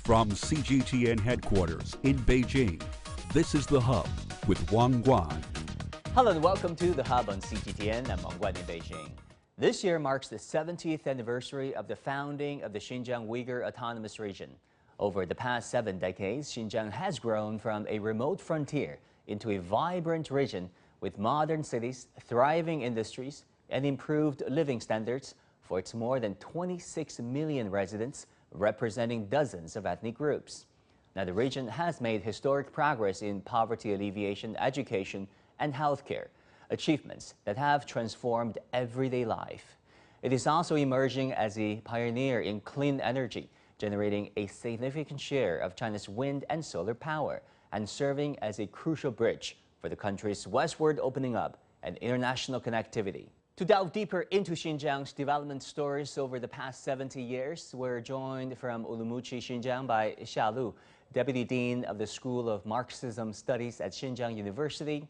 From CGTN headquarters in Beijing, this is The Hub with Wang Guan. Hello and welcome to The Hub on CGTN. I'm Wang Guan in Beijing. This year marks the 70th anniversary of the founding of the Xinjiang Uygur Autonomous Region. Over the past 7 decades, Xinjiang has grown from a remote frontier into a vibrant region with modern cities, thriving industries, and improved living standards for its more than 26 million residents, representing dozens of ethnic groups. Now, the region has made historic progress in poverty alleviation, education, and healthcare, achievements that have transformed everyday life. It is also emerging as a pioneer in clean energy, generating a significant share of China's wind and solar power, and serving as a crucial bridge for the country's westward opening up and international connectivity. To delve deeper into Xinjiang's development stories over the past 70 years, we're joined from Urumqi, Xinjiang by Xia Lu, Deputy Dean of the School of Marxism Studies at Xinjiang University,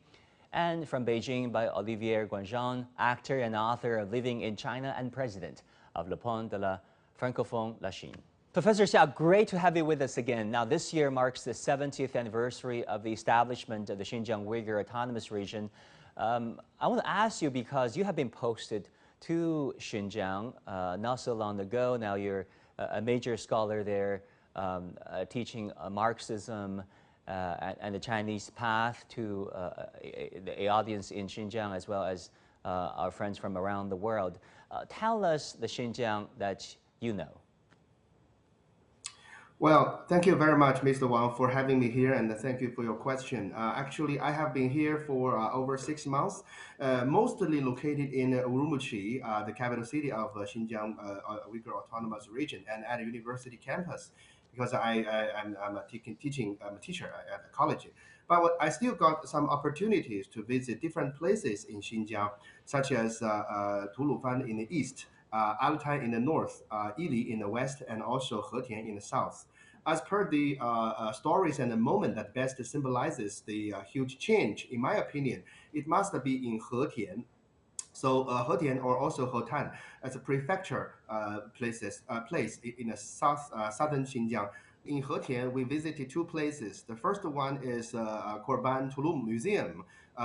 and from Beijing by Olivier Grandjean, actor and author of Living in China and President of Le Pont de la Francophone La Chine. Professor Xia, great to have you with us again. Now, this year marks the 70th anniversary of the establishment of the Xinjiang Uygur Autonomous Region. I want to ask you, because you have been posted to Xinjiang not so long ago. Now you're a major scholar there, teaching Marxism and the Chinese path to the audience in Xinjiang, as well as our friends from around the world. Tell us the Xinjiang that you know. Well, thank you very much, Mr. Wang, for having me here, and thank you for your question. Actually, I have been here for over 6 months, mostly located in Urumqi, the capital city of Xinjiang Uygur Autonomous Region, and at a university campus, because I'm a teacher at a college. But I still got some opportunities to visit different places in Xinjiang, such as Tulufan in the east, Altai in the north, Yili in the west, and also Hetian in the south. As per the stories and the moment that best symbolizes the huge change, in my opinion, it must be in Hetian. So Hetian, or also Hotan, as a prefecture place in the southern Xinjiang. In Hetian, we visited 2 places. The first one is Korban Tulum Museum,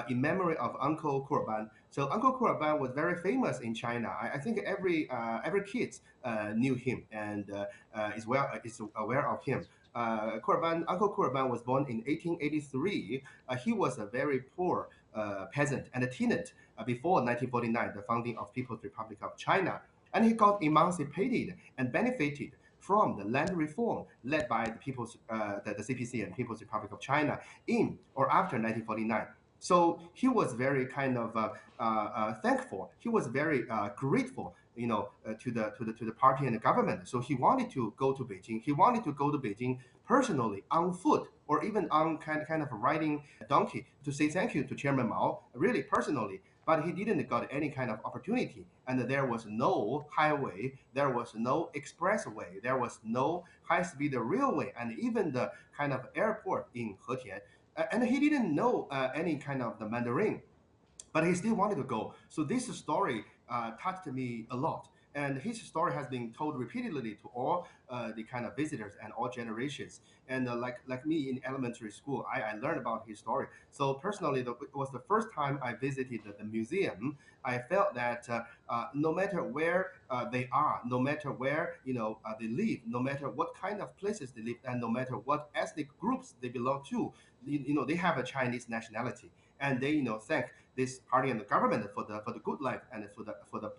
in memory of Uncle Korban. So Uncle Korban was very famous in China. I think every kid knew him and is aware of him. Uncle Korban was born in 1883. He was a very poor peasant and a tenant before 1949, the founding of People's Republic of China. And he got emancipated and benefited from the land reform led by the CPC and People's Republic of China in or after 1949. So he was very kind of thankful. He was very grateful, to the party and the government. So he wanted to go to Beijing. He wanted to go to Beijing personally, on foot, or even on kind of riding a donkey, to say thank you to Chairman Mao, really personally. But he didn't got any kind of opportunity, and there was no highway, there was no expressway, there was no high-speed railway, and even the kind of airport in Hetian. And he didn't know any kind of the Mandarin, but he still wanted to go. So this story touched me a lot. And his story has been told repeatedly to all the kind of visitors and all generations. And like me in elementary school, I learned about his story. So personally, it was the first time I visited the museum. I felt that no matter where they are, no matter where they live, no matter what kind of places they live, and no matter what ethnic groups they belong to, they have a Chinese nationality, and they thank this party and the government for the good life and for the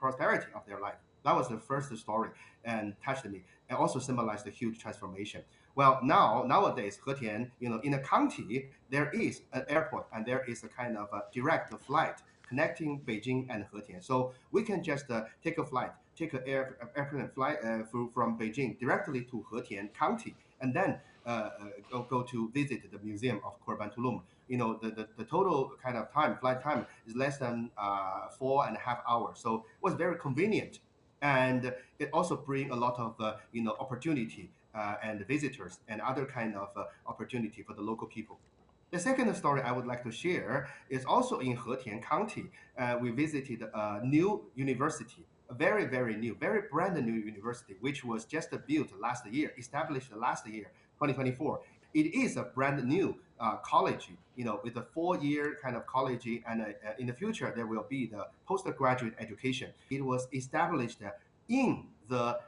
prosperity of their life. That was the first story and touched me, and also symbolized a huge transformation. Well, nowadays, Hetian, in a county, there is an airport and there is a kind of a direct flight connecting Beijing and Hetian. So we can just take an airplane flight from Beijing directly to Hetian County, and then go to visit the museum of Korban Tulum. The total kind of flight time is less than 4.5 hours. So it was very convenient. And it also bring a lot of opportunity and visitors and other kind of opportunity for the local people. The second story I would like to share is also in Hetian County. We visited a new university, a very, very new, very brand new university, which was just built last year, established last year, 2024. It is a brand new college, with a 4-year kind of college, and in the future there will be the postgraduate education. It was established in the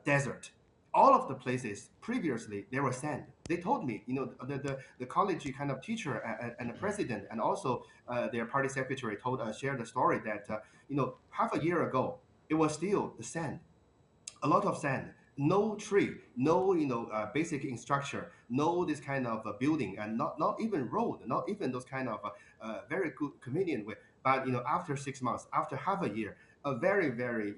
desert. All of the places previously there was sand. They told me, the college kind of teacher and the president and also their party secretary shared the story that half a year ago it was still the sand, a lot of sand, no tree, no basic structure, no this kind of building, and not even road, not even those kind of very good convenient way. But after 6 months, after half a year, a very, very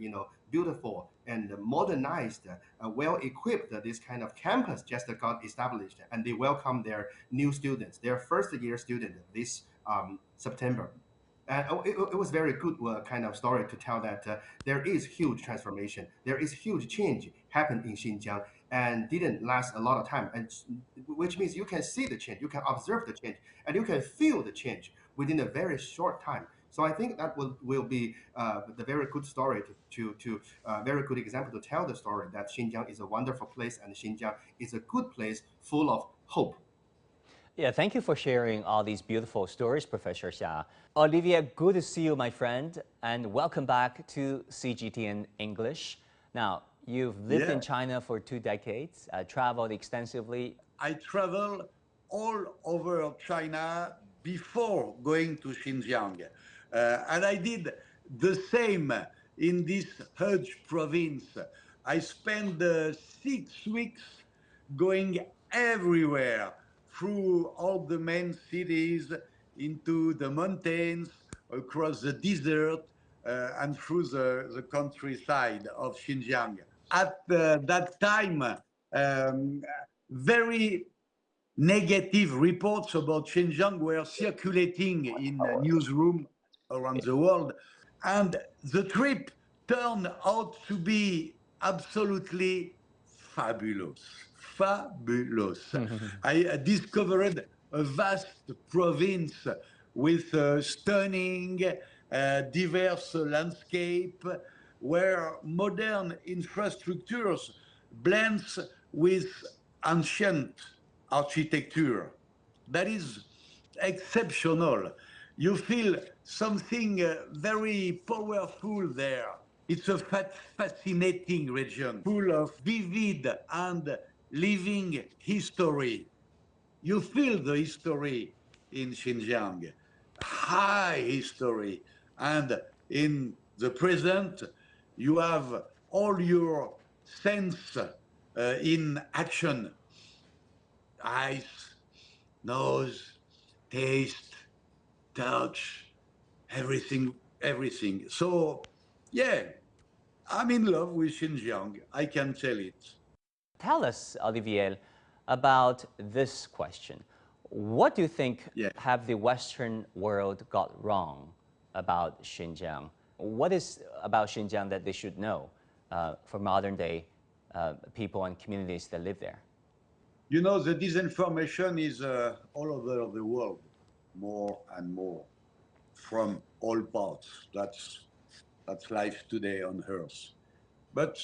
beautiful and modernized, well equipped this kind of campus just got established, and they welcome their new students, their first year student this September. And it was very good kind of story to tell that there is huge transformation, there is huge change happened in Xinjiang and didn't last a lot of time, and which means you can see the change, you can observe the change, and you can feel the change within a very short time. So I think that will be the very good story to very good example to tell the story that Xinjiang is a wonderful place and Xinjiang is a good place full of hope. Yeah, thank you for sharing all these beautiful stories, Professor Xia. Olivier, good to see you, my friend, and welcome back to CGTN English. Now, you've lived in China for 2 decades, traveled extensively. I traveled all over China before going to Xinjiang. And I did the same in this huge province. I spent 6 weeks going everywhere, through all the main cities, into the mountains, across the desert, and through the countryside of Xinjiang. At that time, very negative reports about Xinjiang were circulating in a newsroom around the world. And the trip turned out to be absolutely fabulous. Fabulous. I discovered a vast province with a stunning, diverse landscape where modern infrastructures blends with ancient architecture. That is exceptional. You feel something very powerful there. It's a fascinating region, full of vivid and living history. You feel the history in Xinjiang, high history. And in the present, you have all your sense in action. Eyes, nose, taste, touch, everything, everything. So, yeah, I'm in love with Xinjiang. I can tell it. Tell us, Olivier, about this question. What do you think have the Western world got wrong about Xinjiang? What is about Xinjiang that they should know for modern day people and communities that live there? You know, the disinformation is all over the world, more and more, from all parts. That's life today on Earth. But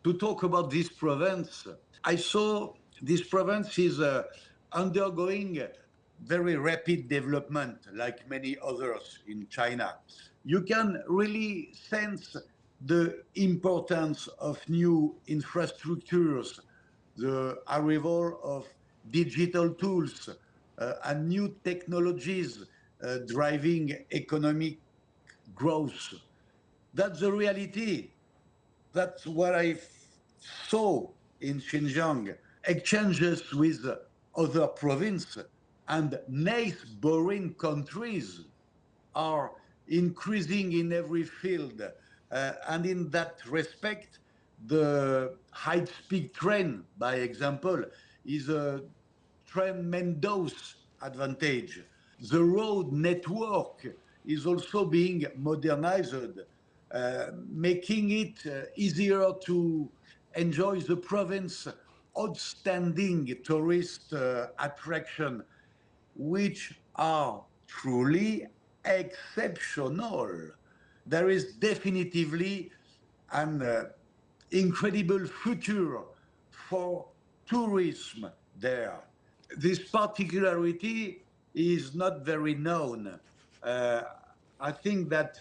to talk about this province, I saw this province is undergoing very rapid development, like many others in China. You can really sense the importance of new infrastructures, the arrival of digital tools and new technologies driving economic growth. That's the reality. That's what I saw in Xinjiang. Exchanges with other provinces and neighboring countries are increasing in every field. And in that respect, the high-speed train, by example, is a tremendous advantage. The road network is also being modernized, making it easier to enjoy the province outstanding tourist attraction, which are truly exceptional. there is definitively an incredible future for tourism there. This particularity is not very known. Uh, I think that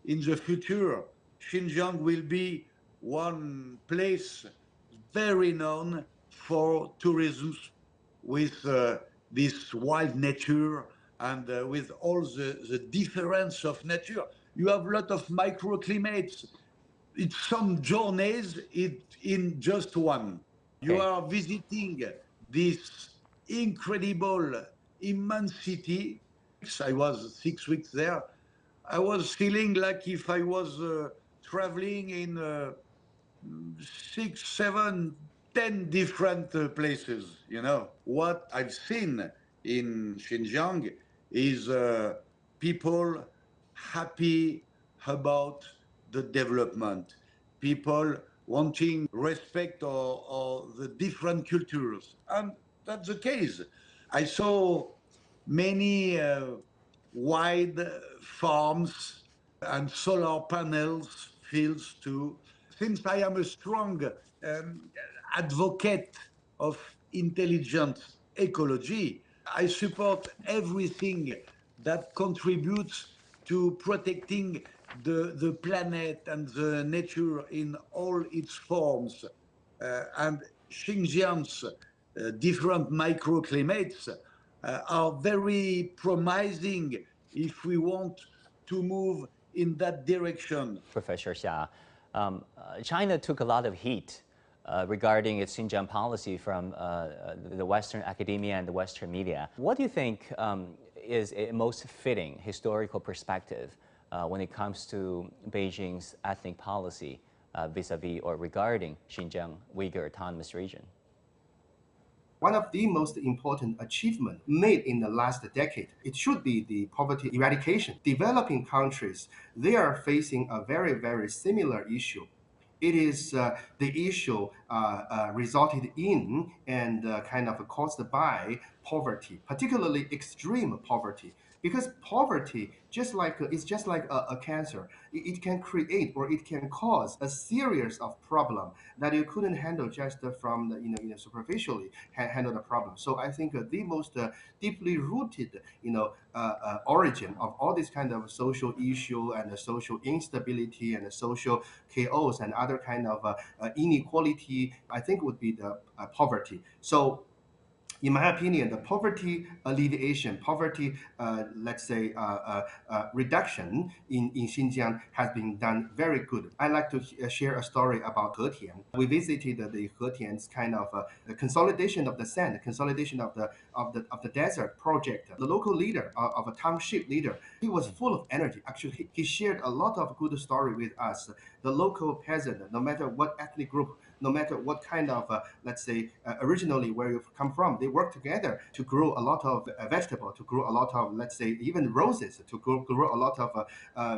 in the future, Xinjiang will be one place very known for tourism with this wild nature and with all the difference of nature. You have a lot of microclimates. It's some journeys in just one. You Okay. are visiting this incredible, immense city. I was 6 weeks there. I was feeling like if I was traveling in six, seven, 10 different places. You know, what I've seen in Xinjiang is people happy about the development, people wanting respect or the different cultures. And that's the case. I saw many wide farms and solar panels fields too. Since I am a strong advocate of intelligent ecology, I support everything that contributes to protecting the planet and the nature in all its forms. And Xinjiang's different microclimates are very promising if we want to move in that direction. Professor Xia, China took a lot of heat regarding its Xinjiang policy from the Western academia and the Western media. What do you think is a most fitting historical perspective when it comes to Beijing's ethnic policy vis-a-vis or regarding Xinjiang Uygur Autonomous Region? One of the most important achievements made in the last decade, it should be the poverty eradication. Developing countries, they are facing a very, very similar issue. It is the issue resulted in and kind of caused by poverty, particularly extreme poverty. Because poverty, it's just like a cancer. It can create or it can cause a series of problems that you couldn't handle just from the, superficially handle the problem. So I think the most deeply rooted origin of all this kind of social issue and social instability and social chaos and other kind of inequality, I think would be the poverty. So in my opinion, the poverty alleviation, poverty, let's say, reduction in Xinjiang has been done very good. I like to share a story about Hetian. We visited the Hetian's kind of the consolidation of the sand, consolidation of the desert project. The local leader of a township leader, he was full of energy. Actually, he shared a lot of good story with us. The local peasant, no matter what ethnic group, no matter what kind of, let's say, originally where you come from, they work together to grow a lot of vegetable, to grow a lot of, let's say, even roses, to grow a lot of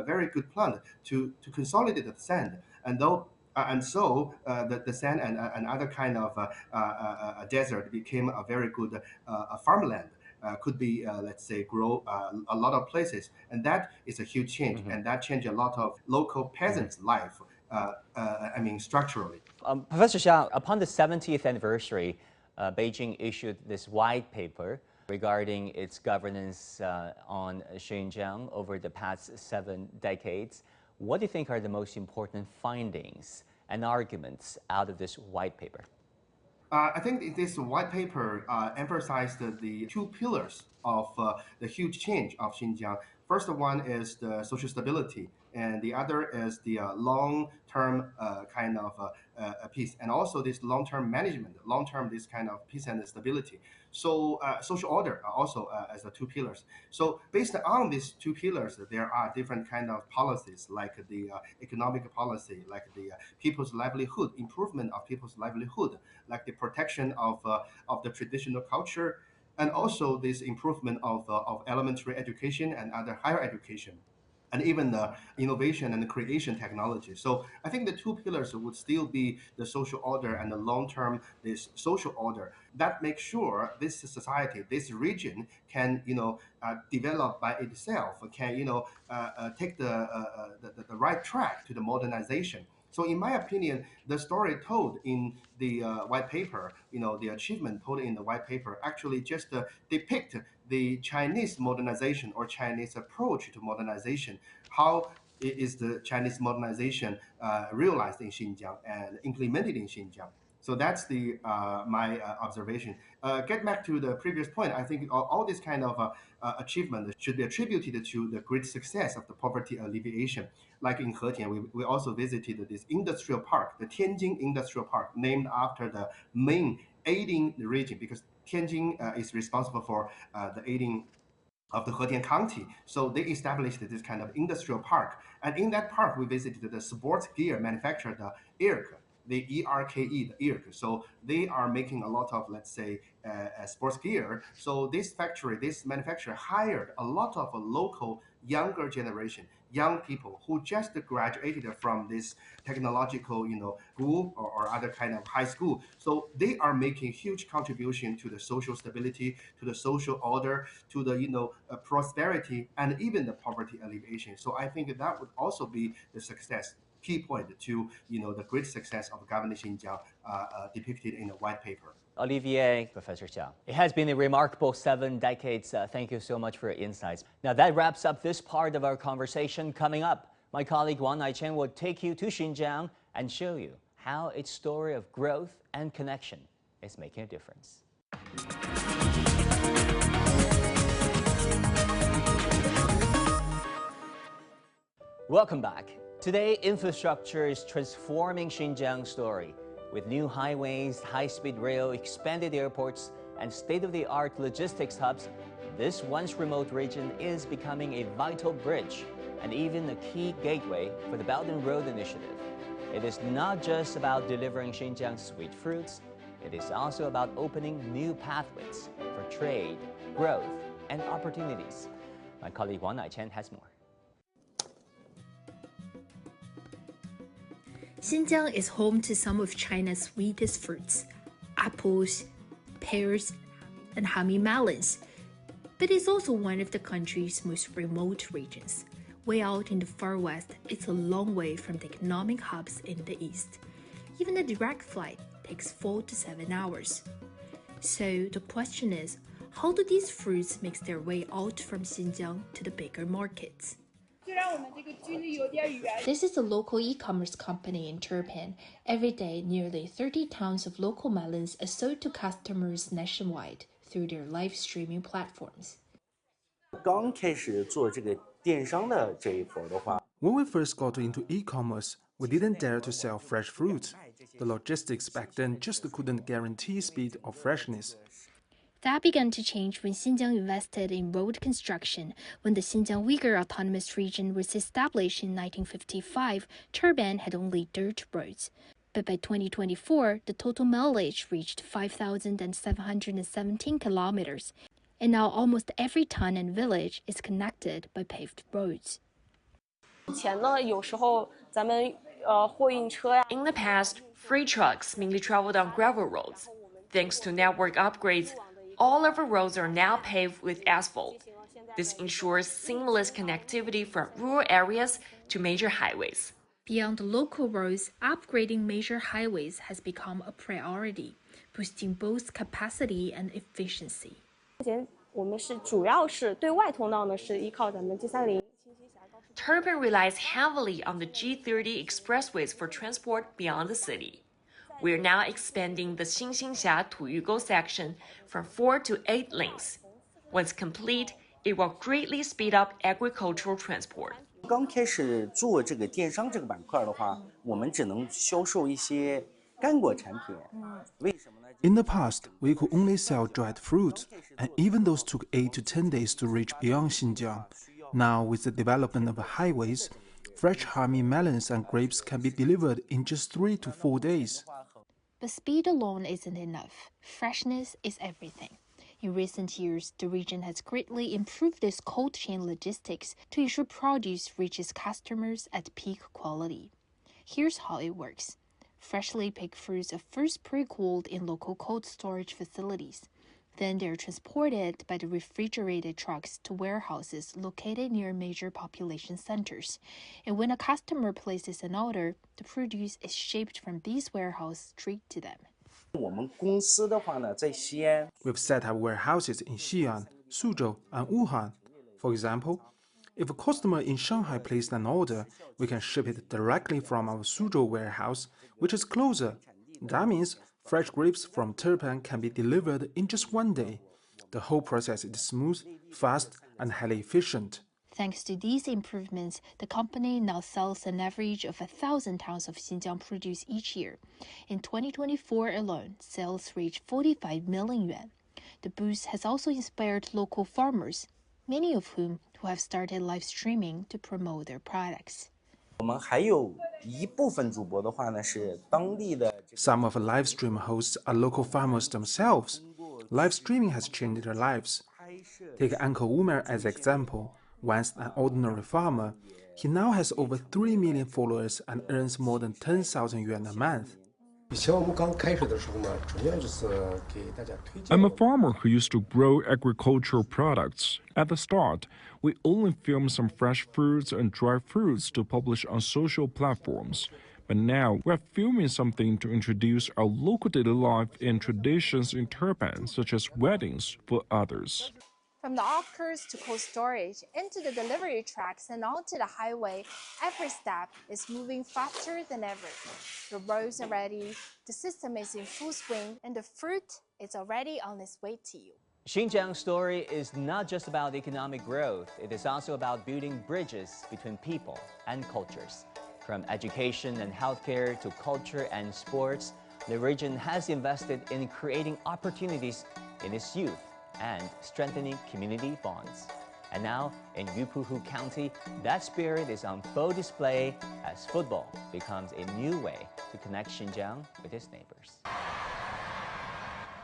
very good plant, to consolidate the sand. And so the sand and other kind of desert became a very good farmland. Could be, let's say, grow a lot of places. And that is a huge change. And that changed a lot of local peasants' life, structurally. Professor Xia, upon the 70th anniversary, Beijing issued this white paper regarding its governance on Xinjiang over the past 7 decades. What do you think are the most important findings and arguments out of this white paper? I think this white paper emphasized the two pillars of the huge change of Xinjiang. First one is the social stability, and the other is the long-term kind of peace, and also this long-term management, long-term this kind of peace and stability. So social order are also as the two pillars. So based on these two pillars, there are different kind of policies, like the economic policy, like the people's livelihood, improvement of people's livelihood, like the protection of the traditional culture, and also this improvement of elementary education and other higher education. and even the innovation and the creation technology. So I think the two pillars would still be the social order and the long-term this social order that makes sure this society, this region can develop by itself, can take the right track to the modernization. So in my opinion, the story told in the white paper, the achievement told in the white paper actually just depict the Chinese modernization or Chinese approach to modernization. How is the Chinese modernization realized in Xinjiang and implemented in Xinjiang? So that's the my observation. Get back to the previous point. I think all this kind of achievement should be attributed to the great success of the poverty alleviation. Like in Hetian, we also visited this industrial park, the Tianjin Industrial Park, named after the main aiding the region, because Tianjin is responsible for the aiding of the Hetian County. So they established this kind of industrial park. And in that park, we visited the sports gear manufacturer, the ERK, the ERKE, the ERK. So they are making a lot of, let's say, sports gear. So this factory, this manufacturer hired a lot of local younger generation, young people who just graduated from this technological, school or other kind of high school. So they are making huge contribution to the social stability, to the social order, to the prosperity, and even the poverty alleviation. So I think that would also be the success key point to the great success of governing Xinjiang depicted in the white paper. Olivier, Professor Xia, it has been a remarkable 7 decades. Thank you so much for your insights. Now that wraps up this part of our conversation. Coming up, my colleague Wang Naiqian will take you to Xinjiang and show you how its story of growth and connection is making a difference. Welcome back. Today, infrastructure is transforming Xinjiang's story. With new highways, high-speed rail, expanded airports, and state-of-the-art logistics hubs, this once remote region is becoming a vital bridge and even a key gateway for the Belt and Road Initiative. It is not just about delivering Xinjiang's sweet fruits, it is also about opening new pathways for trade, growth, and opportunities. My colleague Wang Naiqian has more. Xinjiang is home to some of China's sweetest fruits, apples, pears, and honey melons. But it's also one of the country's most remote regions. Way out in the far west, it's a long way from the economic hubs in the east. Even a direct flight takes 4 to 7 hours. So the question is, how do these fruits make their way out from Xinjiang to the bigger markets? This is a local e-commerce company in Turpan. Every day, nearly 30 tons of local melons are sold to customers nationwide through their live streaming platforms. When we first got into e-commerce, we didn't dare to sell fresh fruits. The logistics back then just couldn't guarantee speed or freshness. That began to change when Xinjiang invested in road construction. When the Xinjiang Uygur Autonomous Region was established in 1955, Turban had only dirt roads. But by 2024, the total mileage reached 5,717 kilometers, and now almost every town and village is connected by paved roads. In the past, freight trucks mainly traveled on gravel roads. Thanks to network upgrades, all of our roads are now paved with asphalt. This ensures seamless connectivity from rural areas to major highways. Beyond local roads, upgrading major highways has become a priority, boosting both capacity and efficiency. Turban relies heavily on the G30 expressways for transport beyond the city. We are now expanding the Xinjiang Uygur section from 4 to 8 lanes. Once complete, it will greatly speed up agricultural transport. In the past, we could only sell dried fruits, and even those took 8 to 10 days to reach beyond Xinjiang. Now, with the development of highways, fresh honey melons and grapes can be delivered in just 3 to 4 days. But speed alone isn't enough. Freshness is everything. In recent years, the region has greatly improved its cold chain logistics to ensure produce reaches customers at peak quality. Here's how it works. Freshly picked fruits are first pre-cooled in local cold storage facilities. Then they're transported by the refrigerated trucks to warehouses located near major population centers. And when a customer places an order, the produce is shipped from these warehouses straight to them. We've set up warehouses in Xi'an, Suzhou, and Wuhan. For example, if a customer in Shanghai placed an order, we can ship it directly from our Suzhou warehouse, which is closer. That means fresh grapes from Turpan can be delivered in just one day. The whole process is smooth, fast, and highly efficient. Thanks to these improvements, the company now sells an average of 1,000 tons of Xinjiang produce each year. In 2024 alone, sales reached 45 million yuan. The boost has also inspired local farmers, many of whom have started live streaming to promote their products. Some of the live stream hosts are local farmers themselves. Live streaming has changed their lives. Take Uncle Umer as an example. Once an ordinary farmer, he now has over 3 million followers and earns more than 10,000 yuan a month. I'm a farmer who used to grow agricultural products. At the start, we only filmed some fresh fruits and dry fruits to publish on social platforms. But now we're filming something to introduce our local daily life and traditions in Turpan, such as weddings, for others. From the off-course to cold storage, into the delivery trucks and onto the highway, every step is moving faster than ever. The roads are ready, the system is in full swing, and the fruit is already on its way to you. Xinjiang's story is not just about economic growth, it is also about building bridges between people and cultures. From education and healthcare to culture and sports, the region has invested in creating opportunities in its youth and strengthening community bonds. And now, in Yupuhu County, that spirit is on full display as football becomes a new way to connect Xinjiang with its neighbors.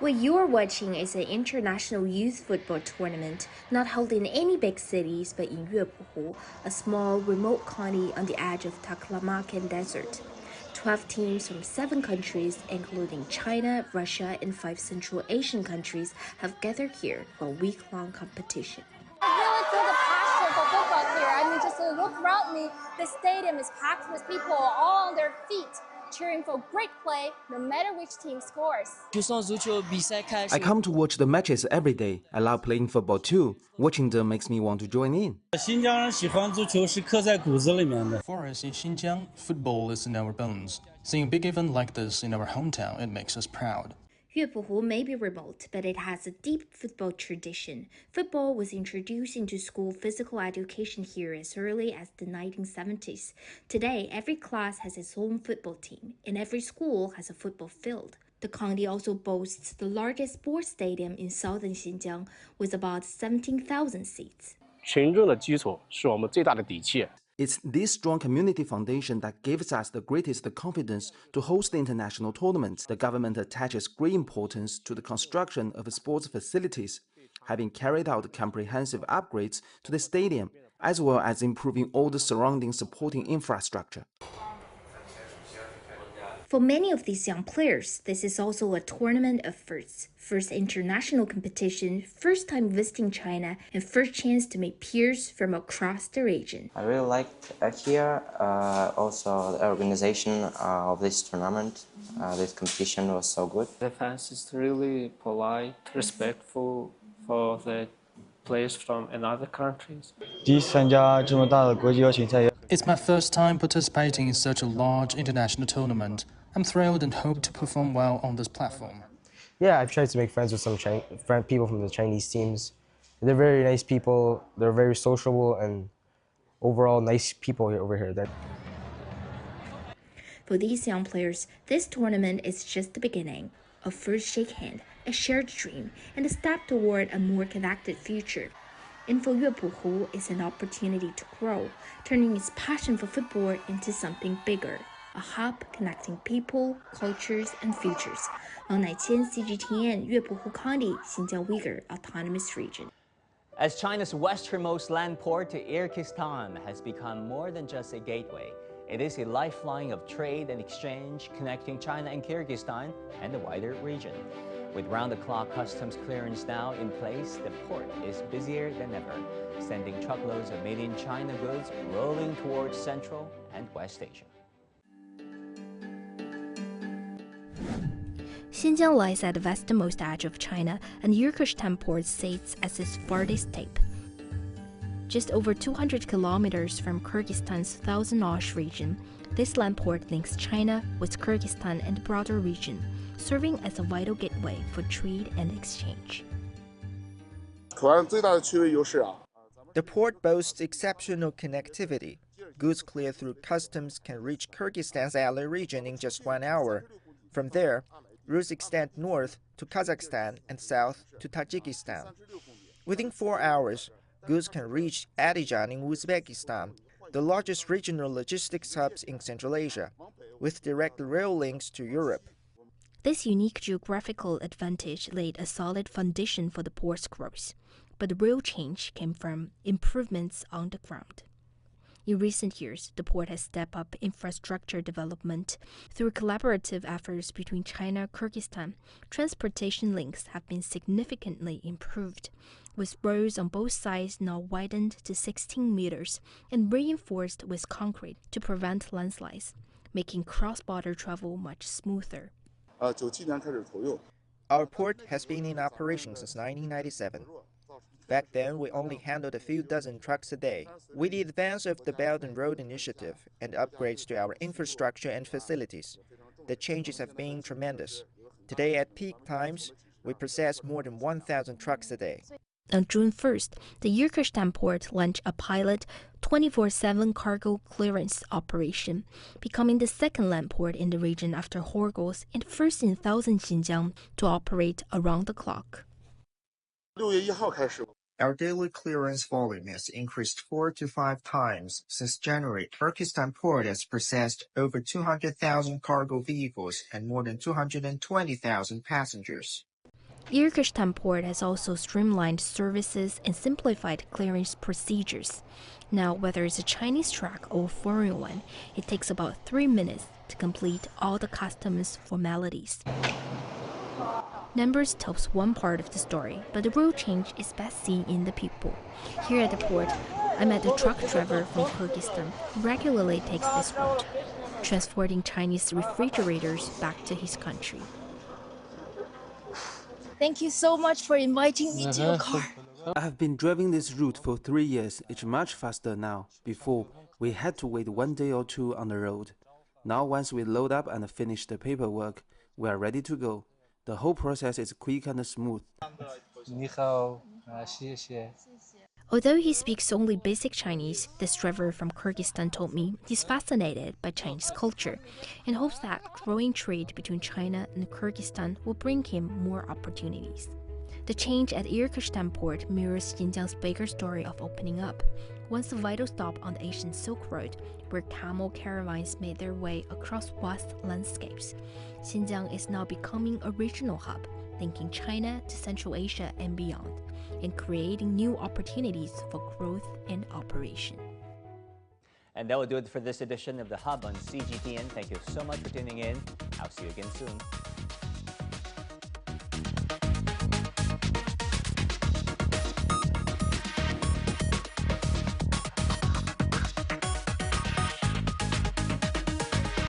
What you're watching is an international youth football tournament not held in any big cities but in Yupuhu, a small remote county on the edge of Taklamakan Desert. 12 teams from 7 countries, including China, Russia, and 5 Central Asian countries, have gathered here for a week-long competition. I really feel the passion for football here. I mean, just look around me, the stadium is packed with people all on their feet, cheering for great play no matter which team scores. I come to watch the matches every day. I love playing football too. Watching them makes me want to join in. For us in Xinjiang, football is in our bones. Seeing a big event like this in our hometown, it makes us proud. Yupuhu may be remote, but it has a deep football tradition. Football was introduced into school physical education here as early as the 1970s. Today, every class has its own football team, and every school has a football field. The county also boasts the largest sports stadium in southern Xinjiang, with about 17,000 seats. It's this strong community foundation that gives us the greatest confidence to host the international tournaments. The government attaches great importance to the construction of sports facilities, having carried out comprehensive upgrades to the stadium, as well as improving all the surrounding supporting infrastructure. For many of these young players, this is also a tournament of firsts. First international competition, first time visiting China, and first chance to meet peers from across the region. I really liked here, also the organization of this tournament. This competition was so good. The fans is really polite, respectful for the players from another countries. It's my first time participating in such a large international tournament. I'm thrilled and hope to perform well on this platform. Yeah, I've tried to make friends with some people from the Chinese teams. They're very nice people. They're very sociable and overall nice people over here. For these young players, this tournament is just the beginning. A first shake hand, a shared dream, and a step toward a more connected future. And for Yupuhu, it's an opportunity to grow, turning its passion for football into something bigger, a hub connecting people, cultures, and futures. Wang Naiqian, CGTN, 越浦湖 County, Xinjiang Uygur Autonomous Region. As China's westernmost land port to Kyrgyzstan has become more than just a gateway, it is a lifeline of trade and exchange connecting China and Kyrgyzstan and the wider region. With round-the-clock customs clearance now in place, the port is busier than ever, sending truckloads of made-in-China goods rolling towards Central and West Asia. Xinjiang lies at the westernmost edge of China, and Kyrgyzstan port sits as its farthest tip. Just over 200 kilometers from Kyrgyzstan's Thousand Osh region, this land port links China with Kyrgyzstan and the broader region, serving as a vital gateway for trade and exchange. The port boasts exceptional connectivity. Goods cleared through customs can reach Kyrgyzstan's ally region in just 1 hour. From there, routes extend north to Kazakhstan and south to Tajikistan. Within 4 hours, goods can reach Adijan in Uzbekistan, the largest regional logistics hubs in Central Asia, with direct rail links to Europe. This unique geographical advantage laid a solid foundation for the port's growth, but the real change came from improvements on the ground. In recent years, the port has stepped up infrastructure development. Through collaborative efforts between China and Kyrgyzstan, transportation links have been significantly improved, with roads on both sides now widened to 16 meters and reinforced with concrete to prevent landslides, making cross-border travel much smoother. Our port has been in operation since 1997. Back then, we only handled a few dozen trucks a day. With the advance of the Belt and Road Initiative and upgrades to our infrastructure and facilities, the changes have been tremendous. Today, at peak times, we process more than 1,000 trucks a day. On June 1st, the Kyrgyzstan port launched a pilot 24/7 cargo clearance operation, becoming the second land port in the region after Horgoz and first in Southern Xinjiang to operate around the clock. Our daily clearance volume has increased 4 to 5 times. Since January, Kyrgyzstan port has processed over 200,000 cargo vehicles and more than 220,000 passengers. Kyrgyzstan port has also streamlined services and simplified clearance procedures. Now, whether it's a Chinese truck or a foreign one, it takes about 3 minutes to complete all the customs formalities. Numbers tells one part of the story, but the real change is best seen in the people. Here at the port, I met a truck driver from Kyrgyzstan who regularly takes this route, transporting Chinese refrigerators back to his country. Thank you so much for inviting me to your car. I have been driving this route for 3 years. It's much faster now. Before, we had to wait 1 day or 2 on the road. Now, once we load up and finish the paperwork, we are ready to go. The whole process is quick and smooth. Although he speaks only basic Chinese, this driver from Kyrgyzstan told me he's fascinated by Chinese culture and hopes that growing trade between China and Kyrgyzstan will bring him more opportunities. The change at Kyrgyzstan port mirrors Xinjiang's bigger story of opening up. Once a vital stop on the Asian Silk Road, where camel caravans made their way across vast landscapes, Xinjiang is now becoming a regional hub, linking China to Central Asia and beyond, and creating new opportunities for growth and operation. And that will do it for this edition of The Hub on CGTN. Thank you so much for tuning in. I'll see you again soon.